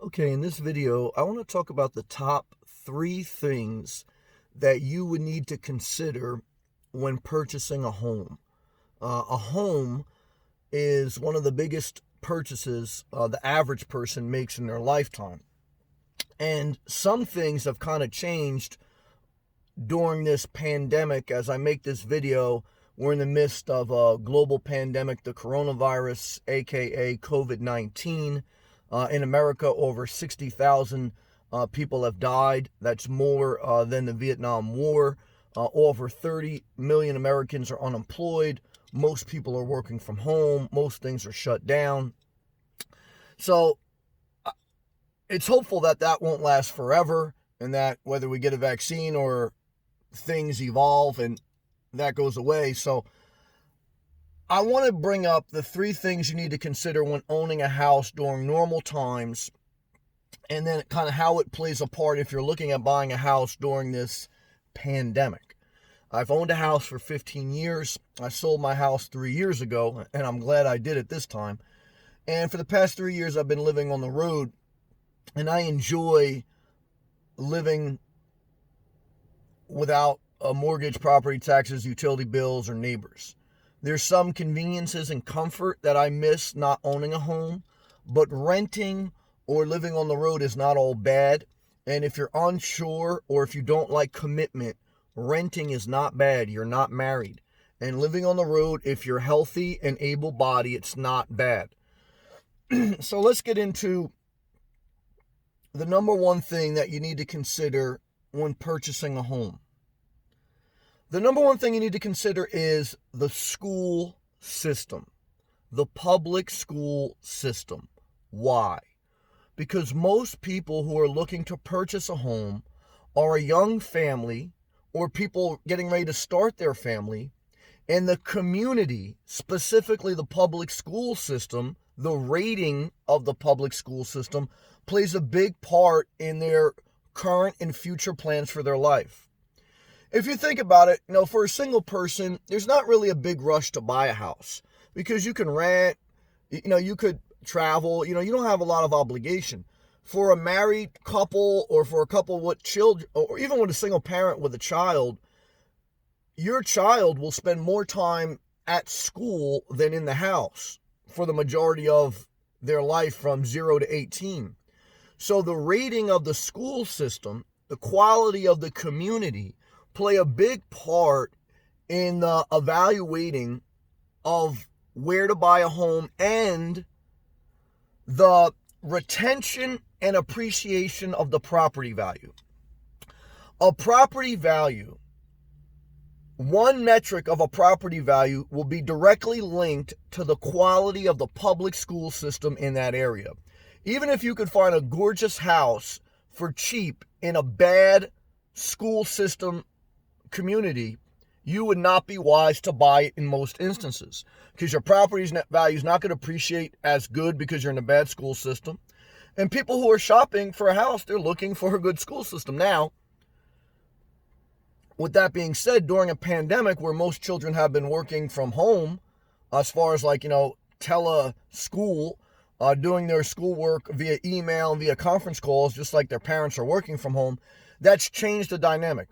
Okay, in this video, I want to talk about the top 3 things that you would need to consider when purchasing a home. A home is one of the biggest purchases the average person makes in their lifetime. And some things have kind of changed during this pandemic. As I make this video, we're in the midst of a global pandemic, the coronavirus, aka COVID 19. In America, over 60,000 people have died. That's more than the Vietnam War. Over 30 million Americans are unemployed. Most people are working from home. Most things are shut down. So it's hopeful that that won't last forever, and that whether we get a vaccine or things evolve and that goes away. So I want to bring up the 3 things you need to consider when owning a house during normal times, and then kind of how it plays a part if you're looking at buying a house during this pandemic. I've owned a house for 15 years. I sold my house 3 years ago, and I'm glad I did it this time. And for the past 3 years, I've been living on the road, and I enjoy living without a mortgage, property taxes, utility bills, or neighbors. There's some conveniences and comfort that I miss not owning a home, but renting or living on the road is not all bad. And if you're unsure or if you don't like commitment, renting is not bad. You're not married. And living on the road, if you're healthy and able-bodied, it's not bad. So let's get into the number one thing that you need to consider when purchasing a home. The number one thing you need to consider is the school system, the public school system. Why? Because most people who are looking to purchase a home are a young family or people getting ready to start their family, and the community, specifically the public school system, the rating of the public school system, plays a big part in their current and future plans for their life. If you think about it, for a single person, there's not really a big rush to buy a house because you can rent, you could travel, you don't have a lot of obligation. For a married couple or for a couple with children, or even with a single parent with a child, your child will spend more time at school than in the house for the majority of their life from 0 to 18. So the rating of the school system, the quality of the community, play a big part in the evaluating of where to buy a home and the retention and appreciation of the property value. A property value, one metric of a property value will be directly linked to the quality of the public school system in that area. Even if you could find a gorgeous house for cheap in a bad school system community, you would not be wise to buy it in most instances because your property's net value is not going to appreciate as good because you're in a bad school system. And people who are shopping for a house, they're looking for a good school system. Now, with that being said, during a pandemic where most children have been working from home, as far as tele school, doing their schoolwork via email and via conference calls, just like their parents are working from home, that's changed the dynamic.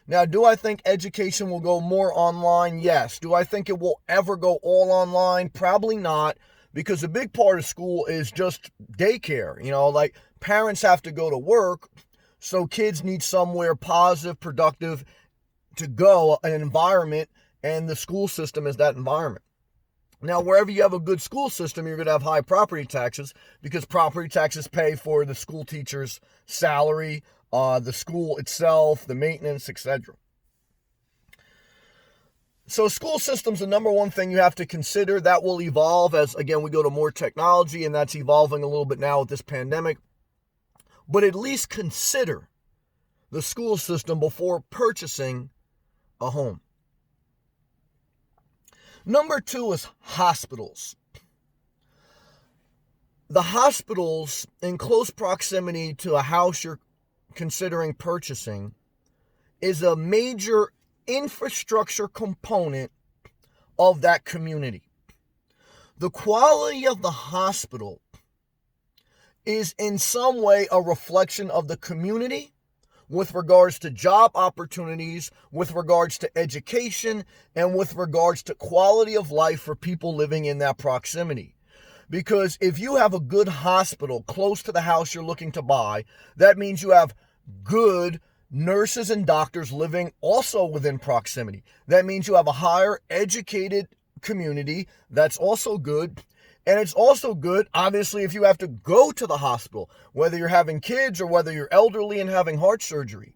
Now, do I think education will go more online? Yes. Do I think it will ever go all online? Probably not, because a big part of school is just daycare. Parents have to go to work, so kids need somewhere positive, productive to go, an environment, and the school system is that environment. Now, wherever you have a good school system, you're going to have high property taxes because property taxes pay for the school teacher's salary, the school itself, the maintenance, etc. So school system's the number one thing you have to consider. That will evolve as, again, we go to more technology, and that's evolving a little bit now with this pandemic. But at least consider the school system before purchasing a home. Number 2 is hospitals. The hospitals in close proximity to a house you're considering purchasing is a major infrastructure component of that community. The quality of the hospital is in some way a reflection of the community with regards to job opportunities, with regards to education, and with regards to quality of life for people living in that proximity. Because if you have a good hospital close to the house you're looking to buy, that means you have good nurses and doctors living also within proximity. That means you have a higher educated community. That's also good. And it's also good, obviously, if you have to go to the hospital, whether you're having kids or whether you're elderly and having heart surgery.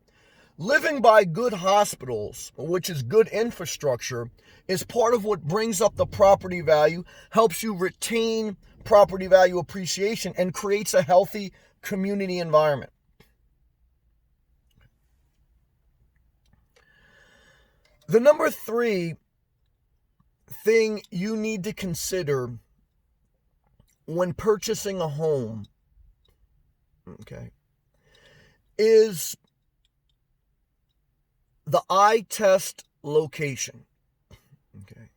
Living by good hospitals, which is good infrastructure, is part of what brings up the property value, helps you retain property value appreciation, and creates a healthy community environment. The number 3 thing you need to consider when purchasing a home, okay, is the eye test location. Okay.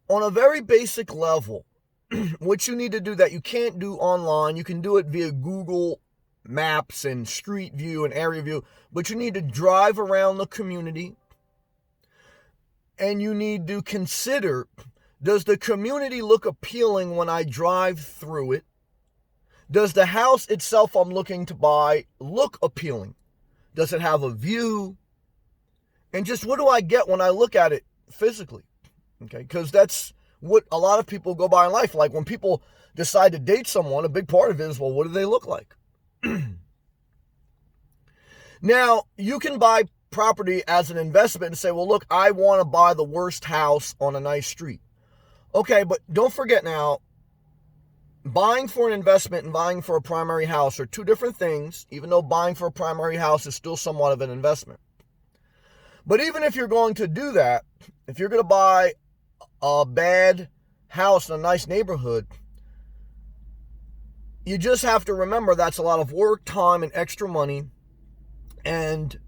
On a very basic level, what you need to do that you can't do online, you can do it via Google Maps and Street View and Area View, but you need to drive around the community and you need to consider, does the community look appealing when I drive through it? Does the house itself I'm looking to buy look appealing? Does it have a view? And just what do I get when I look at it physically? Okay, because that's what a lot of people go by in life. Like when people decide to date someone, a big part of it is, well, what do they look like? Now, you can buy property as an investment and say, well, look, I want to buy the worst house on a nice street. Okay, but don't forget now, buying for an investment and buying for a primary house are two different things, even though buying for a primary house is still somewhat of an investment. But even if you're going to do that, if you're going to buy a bad house in a nice neighborhood, you just have to remember that's a lot of work, time, and extra money, and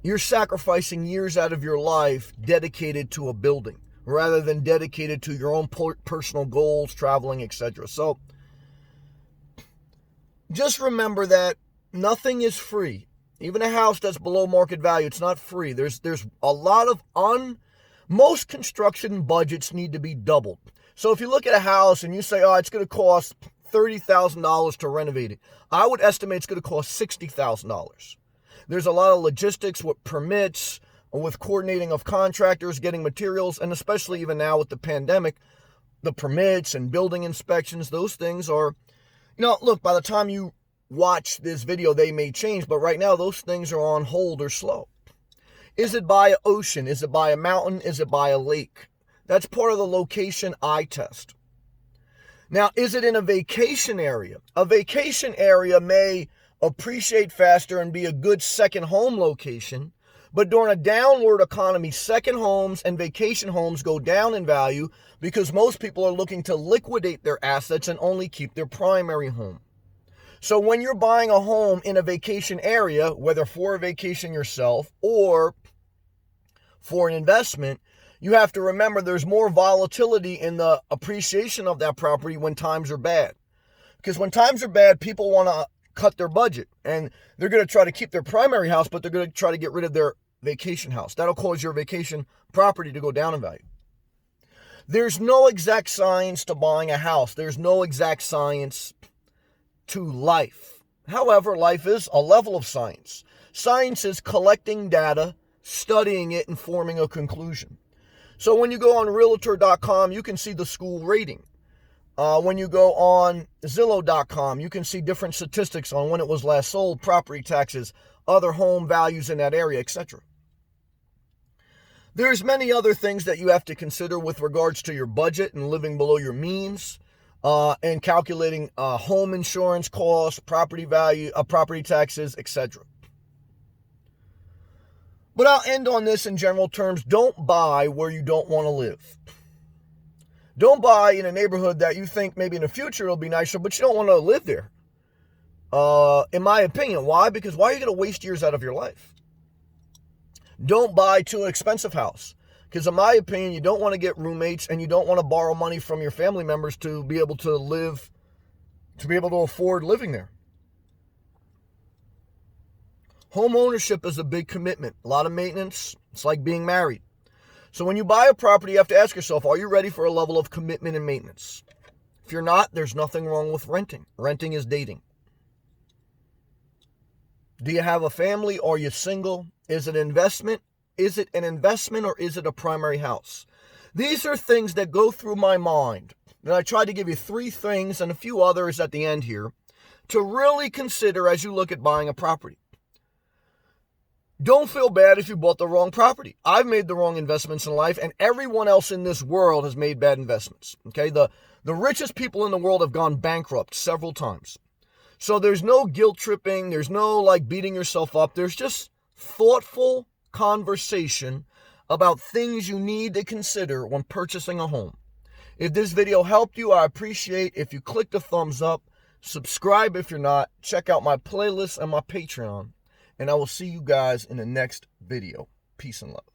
you're sacrificing years out of your life dedicated to a building rather than dedicated to your own personal goals, traveling, etc. So just remember that nothing is free. Even a house that's below market value, it's not free. There's a lot of most construction budgets need to be doubled. So if you look at a house and you say, oh, it's going to cost $30,000 to renovate it, I would estimate it's going to cost $60,000. There's a lot of logistics with permits, with coordinating of contractors, getting materials, and especially even now with the pandemic, the permits and building inspections, those things are, look, by the time you watch this video, they may change, but right now those things are on hold or slow. Is it by an ocean? Is it by a mountain? Is it by a lake? That's part of the location eye test. Now, is it in a vacation area? A vacation area may appreciate faster and be a good second home location, but during a downward economy, second homes and vacation homes go down in value because most people are looking to liquidate their assets and only keep their primary home. So when you're buying a home in a vacation area, whether for a vacation yourself or for an investment, you have to remember there's more volatility in the appreciation of that property when times are bad. Because when times are bad, people want to cut their budget and they're going to try to keep their primary house, but they're going to try to get rid of their vacation house. That'll cause your vacation property to go down in value. There's no exact science to buying a house. There's no exact science to life. However, life is a level of science. Science is collecting data, studying it, and forming a conclusion. So when you go on Realtor.com, you can see the school rating. When you go on Zillow.com, you can see different statistics on when it was last sold, property taxes, other home values in that area, etc. There's many other things that you have to consider with regards to your budget and living below your means, and calculating home insurance costs, property value, property taxes, etc. But I'll end on this in general terms. Don't buy where you don't want to live. Don't buy in a neighborhood that you think maybe in the future it'll be nicer, but you don't want to live there. In my opinion. Why? Because why are you going to waste years out of your life? Don't buy too expensive house. Because in my opinion, you don't want to get roommates and you don't want to borrow money from your family members to be able to live to be able to afford living there. Home ownership is a big commitment, a lot of maintenance. It's like being married. So when you buy a property, you have to ask yourself, are you ready for a level of commitment and maintenance? If you're not, there's nothing wrong with renting. Renting is dating. Do you have a family? Are you single? Is it an investment? Is it an investment or is it a primary house? These are things that go through my mind. And I tried to give you 3 things and a few others at the end here to really consider as you look at buying a property. Don't feel bad if you bought the wrong property. I've made the wrong investments in life, and everyone else in this world has made bad investments. Okay, the richest people in the world have gone bankrupt several times. So there's no guilt tripping. There's no like beating yourself up. There's just thoughtful conversation about things you need to consider when purchasing a home. If this video helped you, I appreciate if you click the thumbs up, subscribe if you're not, check out my playlist and my Patreon. And I will see you guys in the next video. Peace and love.